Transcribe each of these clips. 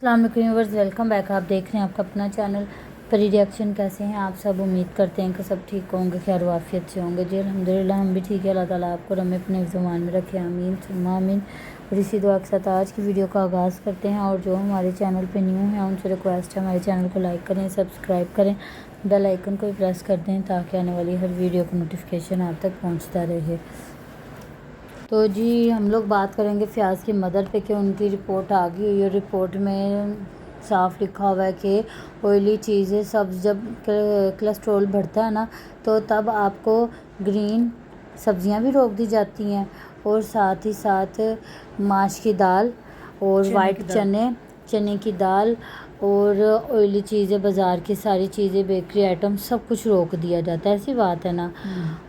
अस्सलाम वालेकुम viewers, welcome back. आप देख रहे हैं आपका अपना चैनल परी रिएक्शन। कैसे हैं आप सब? उम्मीद करते हैं कि सब ठीक होंगे, खैर वाफियत से होंगे जी। अल्हम्दुलिल्लाह हम भी ठीक है। अल्लाह ताला आपको हमें अपने ज़ुबान में रखे, आमीन सुम्मा आमीन। और इसी दुआ के साथ आज की वीडियो का आगाज़ करते हैं। और जो हमारे चैनल पे न्यू हैं उनसे रिक्वेस्ट है हमारे चैनल को लाइक करें, सब्सक्राइब करें, बेल आइकन को भी प्रेस कर दें ताकि आने वाली हर वीडियो का नोटिफिकेशन आप तक पहुँचता रहे। तो जी हम लोग बात करेंगे फ़याज़ की मदर पे कि उनकी रिपोर्ट आ गई हुई है। रिपोर्ट में साफ लिखा हुआ है कि ऑयली चीज़ें सब जब कोलेस्ट्रॉल बढ़ता है ना तो तब आपको ग्रीन सब्जियां भी रोक दी जाती हैं, और साथ ही साथ माश की दाल और वाइट चने की दाल और ऑयली चीज़ें, बाज़ार की सारी चीज़ें, बेकरी आइटम सब कुछ रोक दिया जाता है। ऐसी बात है ना।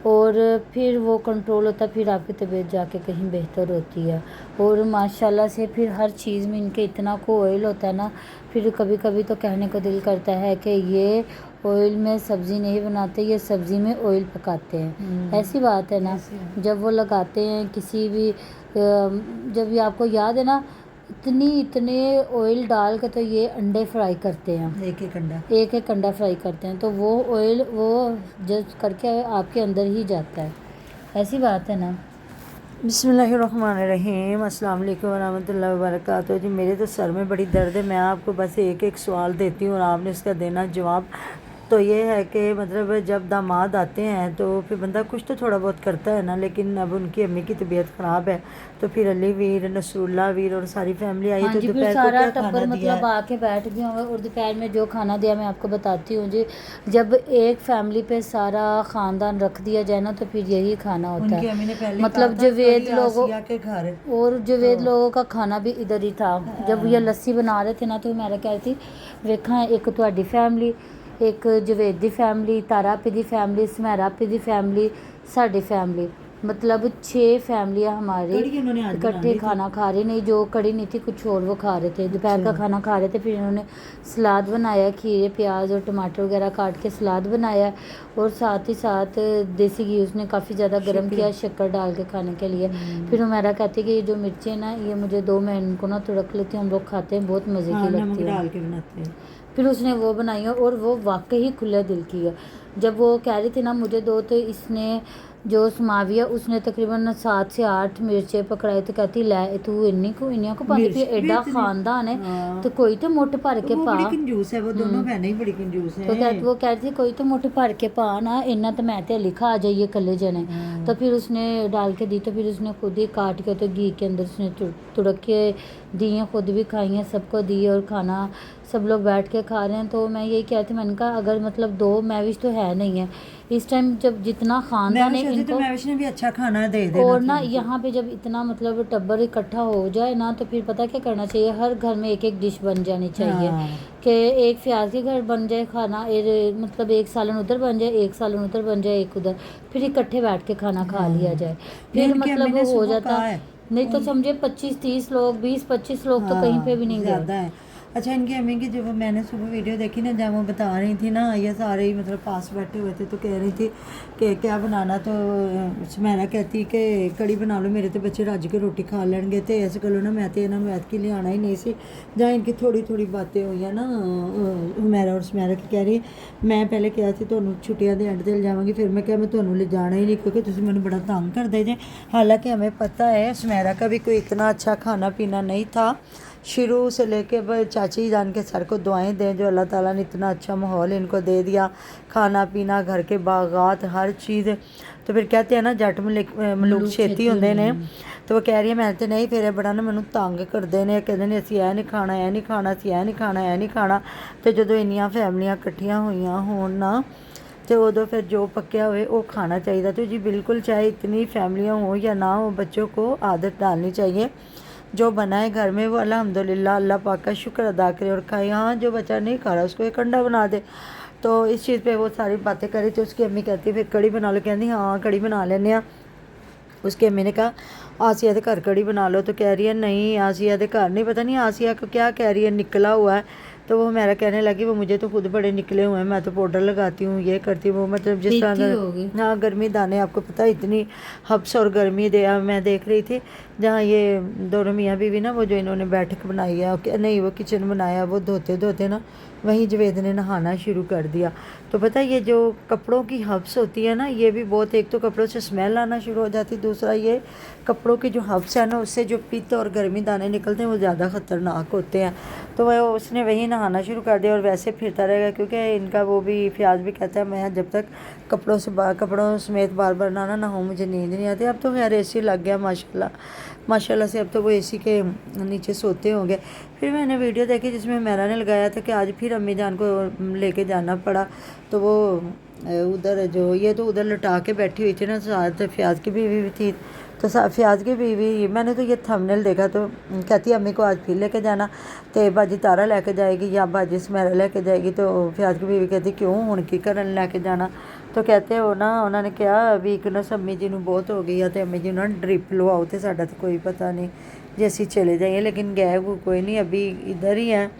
और फिर वो कंट्रोल होता है, फिर आपकी तबीयत जाके कहीं बेहतर होती है। और माशाल्लाह से फिर हर चीज़ में इनके इतना को ऑयल होता है ना, फिर कभी कभी तो कहने को दिल करता है कि ये ऑयल में सब्ज़ी नहीं बनाते, ये सब्ज़ी में ऑयल पकाते हैं। ऐसी बात है ना। जब वो लगाते हैं किसी भी जब ये आपको याद है ना, इतने ऑयल डाल के तो ये अंडे फ्राई करते हैं, एक एक अंडा फ्राई करते हैं, तो वो ऑयल वो जज करके आपके अंदर ही जाता है। ऐसी बात है ना। बिस्मिल्लाहिर्रहमानिर्रहीम। अस्सलाम वालेकुम वरहमतुल्लाहि वबरकातुहू। जी मेरे तो सर में बड़ी दर्द है। मैं आपको बस एक एक सवाल देती हूँ और आपने उसका देना जवाब। तो ये है कि मतलब जब दामाद आते हैं तो फिर बंदा कुछ तो थोड़ा बहुत करता है ना, लेकिन अब उनकी अम्मी की तबीयत ख़राब है तो फिर अली वीर, नसरुल्ला वीर और सारी फैमिली आई। हाँ तो जी, फिर दोपहर को सारा क्या टब्बर खाना दिया मतलब है? आके बैठ गए होंगे। और दोपहर में जो खाना दिया मैं आपको बताती हूँ जी। जब एक फैमिली पे सारा ख़ानदान रख दिया जाए ना तो फिर यही खाना होता उनकी अम्मी ने है। पहले मतलब कहा था जवेद कड़ी लोगों आसिया के घर, और जवेद तो लोगों का खाना भी इधर ही था। जब ये लस्सी बना रहे थे ना तो मैं कह रही थी वेखा एक तुहाडी फैमिली, एक जवेद दी फैमिली, तारा आपी दी फैमिली, सुमेरा आपी दी फैमिली, साडी फैमिली, मतलब 6 फैमिलियाँ हमारी कड़ी उन्होंने आज बना इकट्ठे ली थी। खाना खा रही। नहीं, जो कड़ी नहीं थी, कुछ और वो खा रहे थे। दोपहर का खाना खा रहे थे। फिर इन्होंने सलाद बनाया, खीरे प्याज और टमाटर वगैरह काट के सलाद बनाया, और साथ ही साथ देसी घी उसने काफ़ी ज़्यादा गर्म किया शक्कर डाल के खाने के लिए। फिर उमेरा कहती है कि ये जो मिर्चें ना ये मुझे दो, मैं इनको ना तुड़क लेती हूँ, हम लोग खाते हैं, बहुत मज़े की लगती है। डाल के बनाते हैं। फिर उसने वो बनाई है और वो वाकई खुले दिल की है। जब वो कह रही थी ना मुझे दो, तो इसने जो समाविया उसने तकरीबन 7 से 8 मिर्चें पकड़ाई। तो कहती लै तू इन्नियां को पाती फिर एडा खानदान है तो कोई तो मुठ भर के पा। बड़ी कंजूस है वो, दोनों बहनें ही बड़ी कंजूस तो हैं। वो कह रही थी कोई तो मुठ भर के पा ना, इन्ना तो मैं ते लिखा आ जाइए कल्ले जने। तो फिर उसने डाल के दी, तो फिर उसने खुद ही काट के तो घी के अंदर उसने तुड़क के दी हैं, खुद भी खाई हैं, सबको दी, और खाना सब लोग बैठ के खा रहे हैं। तो मैं यही कहती, मैंने कहा अगर मतलब 2 मैविश तो है नहीं है इस टाइम, जब जितना खानदान है इनको, मैविश ने भी अच्छा खाना दे देना और ना यहाँ पे जब इतना मतलब टब्बर इकट्ठा हो जाए ना तो फिर पता क्या करना चाहिए, हर घर में एक एक डिश बन जानी चाहिए। कि एक फ़याज़ के घर बन जाए खाना, मतलब एक सालन उधर बन जाए, एक सालन उधर बन जाए, एक उधर, फिर इकट्ठे बैठ के खाना खा लिया जाए, फिर मतलब हो जाता। नहीं तो समझे 25-30 लोग, 20-25 लोग तो कहीं पे भी नहीं गए। अच्छा, इनकी अम्मी की जब मैंने सुबह वीडियो देखी ना, जब वो बता रही थी ना, ये सारे ही मतलब पास बैठे हुए थे, तो कह रही थी कि क्या बनाना, तो सुमेरा कहती कि कड़ी बना लो, मेरे तो बच्चे रज के रोटी खा लेंगे। तो इस गलों ना मैं तो इन्होंने वैद के लिए आना ही नहीं सी। जहाँ इनकी थोड़ी थोड़ी बातें हुई ना हुमैरा और सुमेरा की, कह रही मैं पहले कहा सी तुहानू छुट्टियां दे एंड ते ले जावांगी, फिर मैं क्या मैं तुहानू ले जाना ही नहीं क्योंकि तुसीं मैनू बड़ा तंग करदे जे। हालांकि हमें पता है सुमेरा का भी कोई इतना अच्छा खाना पीना नहीं था शुरू से लेके। चाची जान के सर को दुआएं दें जो अल्लाह ताला ने इतना अच्छा माहौल इनको दे दिया, खाना पीना, घर के बागात, हर चीज़। तो फिर कहते हैं ना जट मलूक छेती होंदे ने। तो वो कह रही है मैं तो नहीं, फिर बड़ा ना मैनू तंग करते हैं, कहते हैं असीं यह नहीं खाना, यह नहीं खाना, असीं यह नहीं खाना, यह नहीं खाना। तो जो इन्नियां फैमिलियां कट्ठियां होईयां होण ना तो उदों फिर जो पक्या हुए वो खाना चाहिए। तो जी बिल्कुल चाहे इतनी फैमिलियाँ हो या ना हो, बच्चों को आदत डालनी चाहिए जो बनाए घर में वो अल्हम्दुलिल्लाह अल्लाह पाक का शुक्र अदा करे और खाए। हाँ, जो बच्चा नहीं खा रहा उसको एक अंडा बना दे। तो इस चीज़ पे वो सारी बातें करी। तो उसकी अम्मी कहती है फिर कड़ी बना लो, कहती हाँ कड़ी बना लेने। उसकी अम्मी ने कहा आसिया के घर कड़ी बना लो, तो कह रही है नहीं आसिया के घर नहीं, पता नहीं आसिया को क्या कह रही है, निकला हुआ है। तो वो मेरा कहने लगी वो मुझे तो खुद बड़े निकले हुए हैं, मैं तो पाउडर लगाती हूँ, ये करती हूँ, वो मतलब जिस तरह हाँ गर्मी दाने आपको पता है इतनी हब्स और गर्मी दे। मैं देख रही थी जहाँ ये दोनों मियाँ बीवी ना, वो जो इन्होंने बैठक बनाई है, नहीं वो किचन बनाया, वो धोते धोते ना वहीं जवेद ने नहाना शुरू कर दिया। तो पता है ये जो कपड़ों की हब्स होती है ना, ये भी बहुत, एक तो कपड़ों से स्मेल आना शुरू हो जाती, दूसरा ये कपड़ों की जो हब्स है ना, उससे जो पित्त और गर्मी दाने निकलते हैं वो ज़्यादा ख़तरनाक होते हैं। तो वह उसने वहीं नहाना शुरू कर दिया और वैसे फिरता रहेगा, क्योंकि इनका वो भी फियाज भी कहता है मैं जब तक कपड़ों समेत बार बार ना नहाऊं मुझे नींद नहीं आती। अब तो खैर एसी लग गया माशाल्लाह से, अब तो वो एसी के नीचे सोते होंगे। फिर मैंने वीडियो देखी जिसमें मेरा ने लगाया था कि आज फिर अम्मी जान को लेके जाना पड़ा। तो वो उधर जो ये तो उधर लटा के बैठी हुई थी ना, साथ फ्याज की बीवी भी थी। तो फ्याज की बीवी, मैंने तो ये थंबनेल देखा तो कहती अम्मी को आज फिर लेके जाना, तो बाजी तारा लेके जाएगी या बाजी स्मैरा लेके जाएगी। तो फ्याज की बीवी कहती क्यों हुण की करन लेके जाना। तो कहते हो ना, उन्होंने कहा वीकनेस अम्मी जी ਨੂੰ बहुत हो गई है, तो अम्मी जी उन्होंने ड्रिप लवाओ, तो साडा तो कोई पता नहीं जे असी चले जाइए, लेकिन गए कोई नहीं, अभी इधर ही हैं।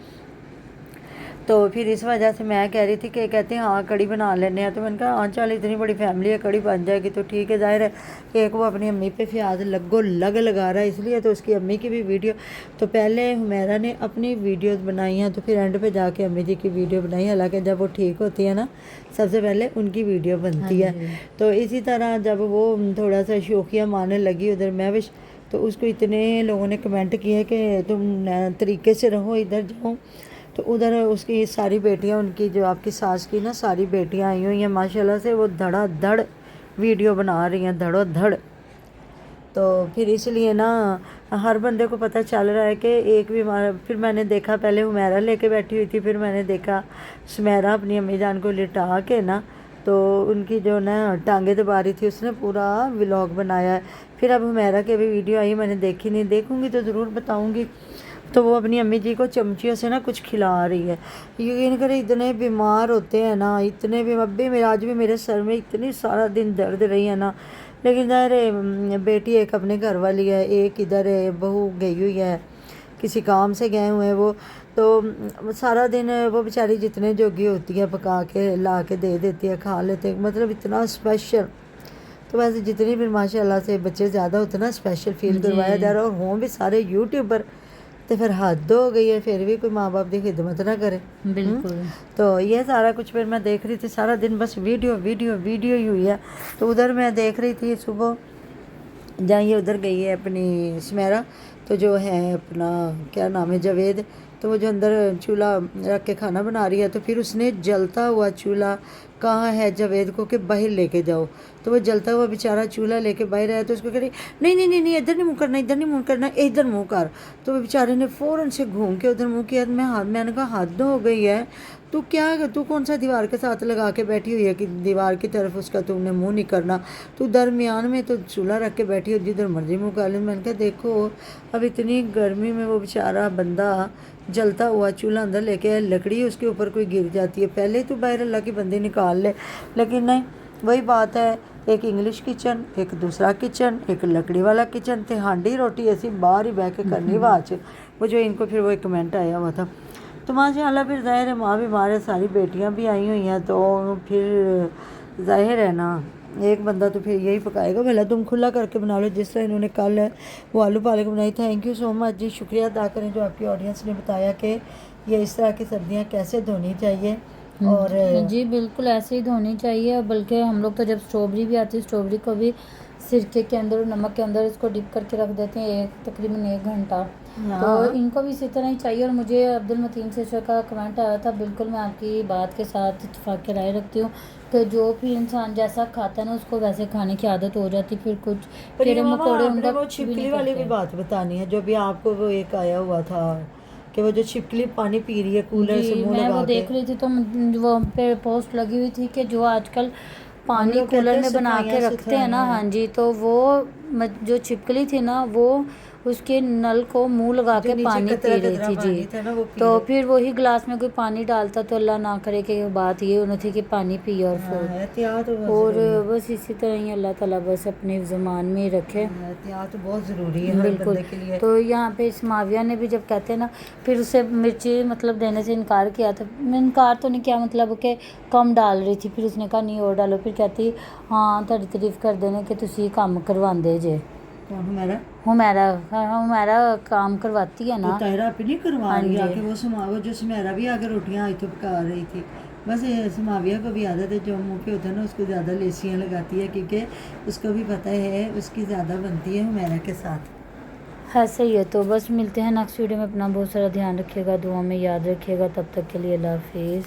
तो फिर इस वजह से मैं कह रही थी कि कहते हैं हाँ कड़ी बना लेने हैं। तो मैंने कहा हाँ चल इतनी बड़ी फैमिली है, कड़ी बन जाएगी तो ठीक है। ज़ाहिर है कि एक वो अपनी अम्मी पे फ्याज लगा रहा है, इसलिए तो उसकी अम्मी की भी वीडियो, तो पहले हुमैरा ने अपनी वीडियोस बनाई हैं, तो फिर एंड पे जाके अम्मी जी की वीडियो बनाई। हालांकि जब वो ठीक होती है ना, सबसे पहले उनकी वीडियो बनती है। तो इसी तरह जब वो थोड़ा सा शौकिया मारने लगी उधर महविश, तो उसको इतने लोगों ने कमेंट किए कि तुम तरीके से रहो, इधर जाओ। तो उधर उसकी सारी बेटियां, उनकी जो आपकी सास की ना सारी बेटियां आई हुई हैं माशाल्लाह से, वो धड़ाधड़ वीडियो बना रही हैं, धड़ोधड़। तो फिर इसलिए ना हर बंदे को पता चल रहा है कि एक भी फिर मैंने देखा पहले हुमैरा लेके बैठी हुई थी, फिर मैंने देखा सुमैरा अपनी अम्मी जान को लिटा के ना, तो उनकी जो ना टांगे दबा रही थी, उसने पूरा व्लॉग बनाया है। फिर अब हुमैरा की भी वीडियो आई, मैंने देखी नहीं, देखूँगी तो ज़रूर बताऊँगी। तो वो अपनी अम्मी जी को चमचियों से ना कुछ खिला रही है। यकीन करें इतने बीमार होते हैं ना, इतने भी, अब भी मेरा आज भी मेरे सर में इतनी सारा दिन दर्द रही है ना। लेकिन ज़ाहिर है बेटी एक अपने घर वाली है, एक इधर है, बहू गई हुई है, किसी काम से गए हुए हैं वो। तो सारा दिन वो बेचारी जितने जोगी होती है पका के ला के दे देती है, खा लेते हैं, मतलब इतना स्पेशल। तो वैसे जितनी भी माशाल्लाह से बच्चे ज़्यादा होते ना स्पेशल फील करवाया जा रहा है, और हों भी सारे यूट्यूबर, तो फिर हद हो गई है, फिर भी कोई माँ बाप की खिदमत ना करे। बिल्कुल। तो ये सारा कुछ फिर मैं देख रही थी, सारा दिन बस वीडियो वीडियो वीडियो ही हुई है। तो उधर मैं देख रही थी सुबह, जहाँ ये उधर गई है अपनी सुमैरा, तो जो है अपना क्या नाम है जवेद, तो वो जो अंदर चूल्हा रख के खाना बना रही है, तो फिर उसने जलता हुआ चूल्हा कहा है जवेद को कि बाहर लेके जाओ। तो वो जलता हुआ बेचारा चूल्हा लेके बाहर आया, तो उसको कह रही नहीं नहीं नहीं नहीं इधर नहीं मुँह करना, इधर नहीं मुँह करना, इधर मुँह कर। तो वो बेचारे ने फ़ौरन से घूम के उधर मुँह किया। मैंने कहा हद हो गई है, तू कौन सा दीवार के साथ लगा के बैठी हुई है कि दीवार की तरफ उसका तुमने मुंह नहीं करना, तू दरमियान में तो चूल्हा रख के बैठी हो, जिधर मर्जी मुँह कर ले। मैंने कहा देखो अब इतनी गर्मी में वो बेचारा बंदा जलता हुआ चूल्हा अंदर लेके आए, लकड़ी उसके ऊपर कोई गिर जाती है, पहले तो बाहर अल्लाह की बंदी निकाल ले। लेकिन नहीं, वही बात है, एक इंग्लिश किचन, एक दूसरा किचन, एक लकड़ी वाला किचन, तो हांडी रोटी ऐसी बाहर ही बह के करनी बात। वो जो इनको फिर वो एक कमेंट आया हुआ था। तो माशाल्लाह फिर ज़ाहिर है माँ बीमार है, सारी बेटियाँ भी आई हुई हैं, तो फिर ज़ाहिर है ना एक बंदा तो फिर यही पकाएगा। भला तुम खुला करके बना लो, जिस तरह इन्होंने कल है वो आलू पालक बनाई। थैंक यू सो मच जी, शुक्रिया अदा करें जो आपकी ऑडियंस ने बताया कि ये इस तरह की सब्जियां कैसे धोनी चाहिए। और जी बिल्कुल ऐसे ही धोनी चाहिए। बल्कि हम लोग तो जब स्ट्रॉबेरी भी आती है, स्ट्रॉबेरी को भी सिरके के अंदर और नमक के अंदर इसको डिप करके रख देते हैं तकरीबन 1 घंटा। तो इनको भी इसी तरह ही चाहिए। और मुझे अब्दुल मतीन से का कमेंट आया था, बिल्कुल मैं आपकी बात के साथ इत्तेफाक के राय रखती हूँ कि जो भी इंसान जैसा खाता है ना उसको वैसे खाने की आदत हो जाती, फिर कुछ कीड़े मकोड़े उनका वो छिपकली वाली भी बात बतानी है, जो भी आपको वो एक आया हुआ था कि वो जो छिपकली पानी पी रही है कूलर से मुंह लगा के। मैं वो देख रही थी तो वो पे पोस्ट लगी हुई थी कि जो आजकल पानी कूलर में बना के रखते हैं ना, हाँ जी, तो वो जो छिपकली थी ना वो उसके नल को मुंह लगा के पानी पी रही थी जी। तो फिर वही ग्लास में कोई पानी डालता तो अल्लाह ना करे कि बात ये होनी थी कि पानी पिए और और बस इसी तरह ही अल्लाह ताला बस अपने ज़मान में ही रखे। एहतियात बहुत ज़रूरी है बिल्कुल के लिए। तो यहाँ पे इस माविया ने भी जब कहते हैं ना, फिर उसे मिर्ची मतलब देने से इनकार किया था। इनकार तो नहीं किया, मतलब कि कम डाल रही थी, फिर उसने कहा नहीं और डालो। फिर कहती हाँ तारी तारीफ कर देने कि तुसी काम करवांदे जे। कौन हमारा? हमारा काम करवाती है तो ना। तायरा आप नहीं करवा हाँ रही जी। आके वो जो सुमेरा भी आके रोटियां आज तो पका रही थी। बस ये समाविया को भी आदत है, जो मुँह पे होता है ना उसको ज़्यादा लेसियाँ लगाती है, क्योंकि उसको भी पता है उसकी ज़्यादा बनती है हुमैरा के साथ। हाँ सही है। तो बस मिलते हैं नेक्स्ट वीडियो में। अपना बहुत सारा ध्यान रखिएगा, दुआ में याद रखिएगा। तब तक के लिए अल्लाह हाफिज़।